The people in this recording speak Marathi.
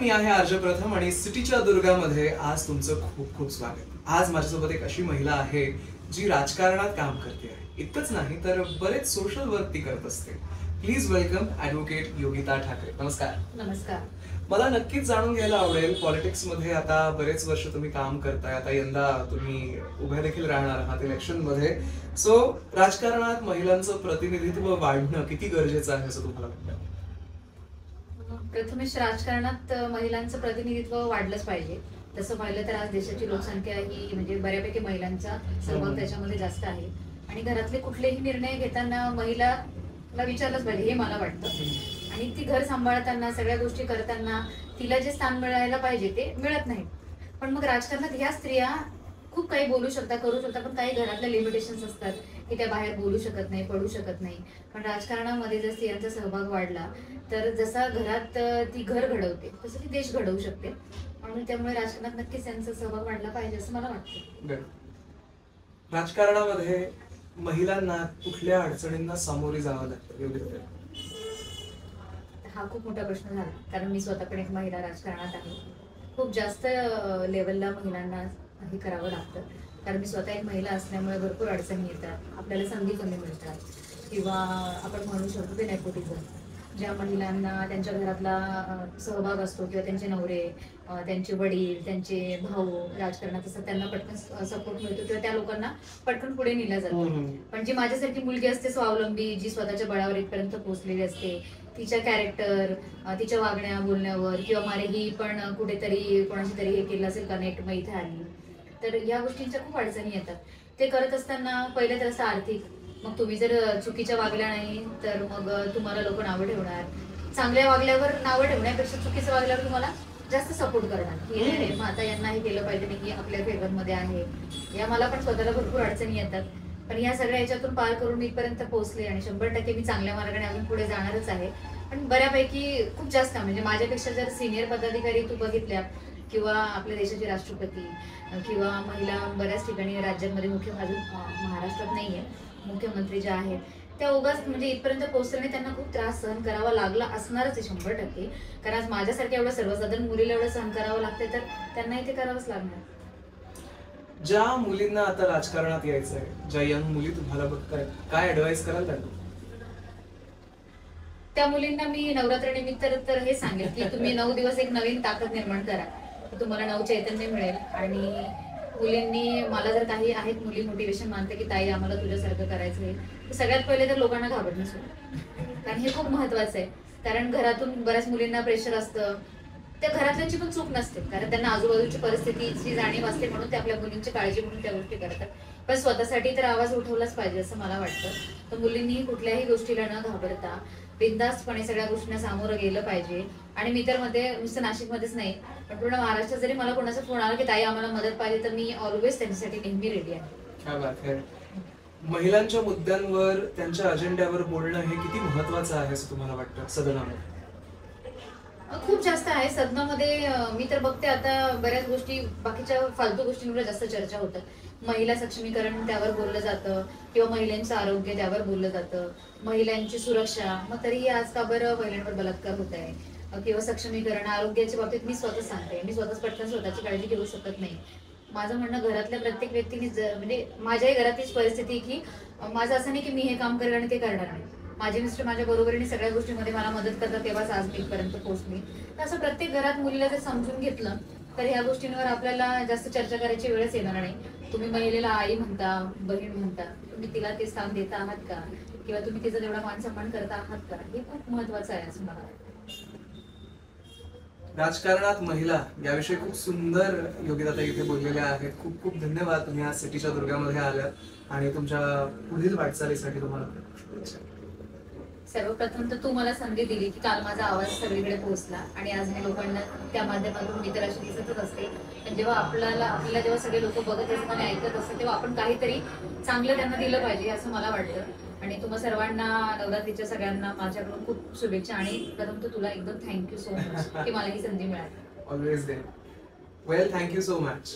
मी आहे आर्ज प्रथम आणि सिटीच्या दुर्गामध्ये आज तुमचं खूप खूप स्वागत। आज माझ्यासोबत एक अशी महिला आहे जी राजकारणात काम करते आहे। इतकंच नाही तर बरेच सोशल वर्क ती करत असते। Please welcome advocate Yogita Thackeray. नमस्कार। नमस्कार। मला नक्कीच जाणून घ्यायला आवडेल, पॉलिटिक्स मध्ये आता बरेच वर्ष तुम्ही काम करताय, आता यंदा तुम्ही उभ्या देखील राहणार आहात इलेक्शन मध्ये। सो राजकारणात महिलांचं प्रतिनिधित्व वाढणं किती गरजेचं आहे असं तुम्हाला वाटतं? प्रथमेश, राजकारणात महिलांचं प्रतिनिधित्व वाढलंच पाहिजे। तसं पाहिलं तर आज देशाची लोकसंख्या ही म्हणजे बऱ्यापैकी महिलांचा सहभाग त्याच्यामध्ये जास्त आहे आणि घरातले कुठलेही निर्णय घेताना महिलाला विचारलंच पाहिजे हे मला वाटतं। आणि ती घर सांभाळताना सगळ्या गोष्टी करताना तिला जे स्थान मिळायला पाहिजे ते मिळत नाही। पण मग राजकारणात ह्या स्त्रिया खूप काही बोलू शकतात, करू शकतात, पण काही घरातल्या लिमिटेशन्स असतात की त्या बाहेर बोलू शकत नाही, पडू शकत नाही। पण राजकारणामध्ये जर स्त्रियांचा सहभाग वाढला तर जसा घरात ती घर घडवते तसं ती देश घडवू शकते आणि त्यामुळे राजकारणात नक्कीच त्यांचा सहभाग वाढला पाहिजे असं मला वाटतं। राजकारणामध्ये महिलांना कुठल्या अडचणींना सामोरे जावं लागतं? हा खूप मोठा प्रश्न झाला, कारण मी स्वतः पण एक महिला राजकारणात आहे। खूप जास्त लेवलला महिलांना हे करावं लागतं, कारण मी स्वतः एक महिला असल्यामुळे भरपूर अडचणी येतात, आपल्याला संधी कमी मिळतात किंवा आपण म्हणू शकतो ते नेपोटिझम। ज्या महिलांना त्यांच्या घरातला सहभाग असतो किंवा त्यांचे नवरे, त्यांचे वडील, त्यांचे भाऊ राजकारणात असतात, त्यांना पटकन सपोर्ट मिळतो किंवा त्या लोकांना पटकन पुढे नेलं जातं। पण जी माझ्यासारखी मुलगी असते स्वावलंबी, जी स्वतःच्या बळावर इथपर्यंत पोहोचलेली असते, तिच्या कॅरेक्टर, तिच्या वागण्या बोलण्यावर किंवा मारे ही पण कुठेतरी कोणाशी तरी हे केलं असेल कनेक्ट, मग इथे आली, तर या गोष्टींच्या खूप अडचणी येतात। ते करत असताना पहिले तर असं आर्थिक, मग तुम्ही जर चुकीच्या वागल्या नाही तर मग तुम्हाला लोक नावं ठेवणार, चांगल्या वागल्यावर नावं ठेवण्यापेक्षा चुकीचं वागल्यावर तुम्हाला जास्त सपोर्ट करणार की मग आता यांना हे केलं पाहिजे नाही, आपल्या फेवर मध्ये आहे। या मला पण स्वतःला भरपूर अडचणी येतात, पण या सगळ्या याच्यातून पार करून मी इथपर्यंत पोहोचले आणि 100% मी चांगल्या मार्गाने अजून पुढे जाणारच आहे। पण बऱ्यापैकी खूप जास्त म्हणजे माझ्यापेक्षा जर सिनियर पदाधिकारी तू बघितल्या किंवा आपल्या देशाचे राष्ट्रपती किंवा महिला बऱ्याच ठिकाणी राज्यांमध्ये महाराष्ट्रात नाहीये, मुख्यमंत्री ज्या आहेत त्या उगाच म्हणजे इथपर्यंत पोहोचल्याने त्यांना खूप त्रास सहन करावा लागला असणारच आहे 100%। कारण आज माझ्यासारख्या एवढं सर्वसाधारण मुलीला एवढं सहन करावं लागते तर त्यांनाही ते करावंच लागणार। ज्या मुलींना आता राजकारणात यायचं आहे, ज्या यंग मुली तुम्हाला बघतायत, काय ऍडवाइस कराल त्यांना? त्या मुलींना मी नवरात्रनिमित्त तर हे सांगेल की तुम्ही 9 दिवस एक नवीन ताकद निर्माण करा, तुम्हाला नव चैतन्य मिळेल। आणि मुलींनी मला जर काही आहेत मुली मोटिवेशन मानते की ताई आम्हाला तुझ्यासारखं करायचंय, तर सगळ्यात पहिले तर लोकांना घाबरणं सोडा, कारण हे खूप महत्वाचं आहे। कारण घरातून बऱ्याच मुलींना प्रेशर असतं, त्या घरातल्यांची पण चूक नसते, कारण त्यांना आजूबाजूची परिस्थितीची जाणीव असते म्हणून ते आपल्या मुलींची काळजी म्हणून त्या गोष्टी करतात। पण स्वतःसाठी तर आवाज उठवलाच पाहिजे असं मला वाटतं। तर मुलींनी कुठल्याही गोष्टीला न घाबरता बिनधास्तपणे सगळ्या गोष्टींना सामोरं गेलं पाहिजे। आणि मी तर मध्ये नुसतं नाशिकमध्येच नाही पण पूर्ण महाराष्ट्रात जरी मला कोणाचा फोन आला की ताई आम्हाला मदत पाहिजे तर मी ऑलवेज त्यांच्यासाठी नेहमी रेडी आहे। क्या बात आहे। महिलांच्या मुद्द्यांवर, त्यांच्या अजेंड्यावर बोलणं हे किती महत्वाचं आहे असं तुम्हाला वाटतं सदनामध्ये? खूप जास्त आहे सदनामध्ये। मी तर बघते आता बऱ्याच गोष्टी बाकीच्या फालतू गोष्टींवर जास्त चर्चा होतात। महिला सक्षमीकरण त्यावर बोललं जातं किंवा महिलांचं आरोग्य त्यावर बोललं जातं, महिलांची सुरक्षा, मग तरीही आज का बरं महिलांवर बलात्कार होत आहे किंवा सक्षमीकरण आरोग्याच्या बाबतीत मी स्वतः सांगते, मी स्वतःच पटकन स्वतःची काळजी घेऊ शकत नाही। माझं म्हणणं घरातल्या प्रत्येक व्यक्तीने म्हणजे माझ्याही घरात तीच परिस्थिती की माझं असं नाही की मी हे काम करेल आणि ते करणार नाही, माझे मिस्टर माझ्या बरोबरीने सगळ्या गोष्टींमध्ये मला मदत करतात, तेव्हाच आज मी इथपर्यंत पोहोचली। तर असं प्रत्येक घरात मुलीला जर समजून घेतलं तर ह्या गोष्टींवर आपल्याला जास्त चर्चा करायची वेळच येणार नाही। तुम्ही महिलेला आई म्हणता, बहीण म्हणता, तुम्ही तिला ते स्थान देता आहात का किंवा तुम्ही तिचा तेवढा मान सन्मान करता आहात का, हे खूप महत्वाचं आहे असं मला वाटतं। राजकारणात महिला याविषयी खूप सुंदर योगिताताई इथे बोललेल्या आहेत। खूप खूप धन्यवाद, तुम्ही आज सिटीच्या दुर्गामध्ये आल्यात आणि तुमच्या पुढील वाटचालीसाठी तुम्हाला सर्वप्रथम तर तू मला संधी दिली की काल माझा आवाज सगळीकडे पोहोचला आणि आज मी लोकांना त्या माध्यमातून मी तर अशी दिसतच असते, पण जेव्हा आपल्याला जेव्हा सगळे लोक बघत असतात आणि ऐकत असतात तेव्हा आपण काहीतरी चांगलं त्यांना दिलं पाहिजे असं मला वाटतं। आणि तुम्हा सर्वांना नवरात्रीच्या सगळ्यांना माझ्याकडून खूप शुभेच्छा आणि प्रथम तर तुला एकदम थँक्यू सो मच की मला ही संधी मिळाली। Always they. Well, thank you so much.